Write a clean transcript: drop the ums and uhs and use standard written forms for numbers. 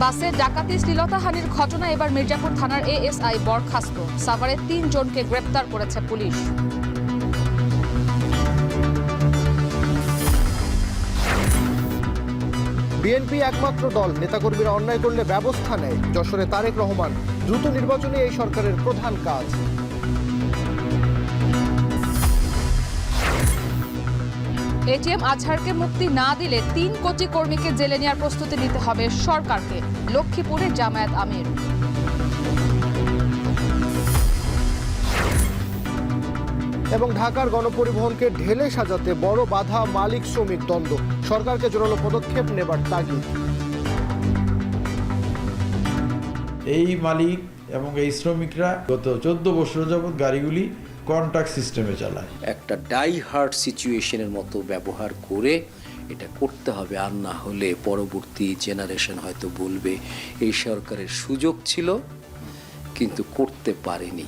বাসে ডাকাতি শ্লীলতাহানির ঘটনা এবার মির্জাপুর থানার এএসআই বরখাস্ত। সাভারে ৩ জনকে গ্রেপ্তার করেছে পুলিশ। বিএনপি একমাত্র দল, নেতাকর্মীরা অন্যায় করলে ব্যবস্থা নেয়। যশোরে তারেক রহমান, দ্রুত নির্বাচনে এই সরকারের প্রধান কাজ। এটিএম আজহারকে মুক্তি না দিলে ৩ কোটি কর্মীকে জেলে নেওয়ার প্রস্তুতি নিতে হবে সরকারকে। লক্ষ্মীপুরে জামায়াত আমির। এবং ঢাকার গণপরিবহনকে ঢেলে সাজাতে বড় বাধা মালিক শ্রমিক দ্বন্দ্ব। সরকারকে জোরালো পদক্ষেপ নেবার তাগিদ। এই মালিক এবং এই শ্রমিকরা গত 14 বছর যাবৎ গাড়িগুলি কন্ট্রাক্ট সিস্টেমে চালায়। একটা ডাই হার্ড সিচুয়েশনের মতো ব্যবহার করে এটা করতে হবে, আর না হলে পরবর্তী জেনারেশন হয়তো বলবে এই সরকারের সুযোগ ছিল কিন্তু করতে পারেনি।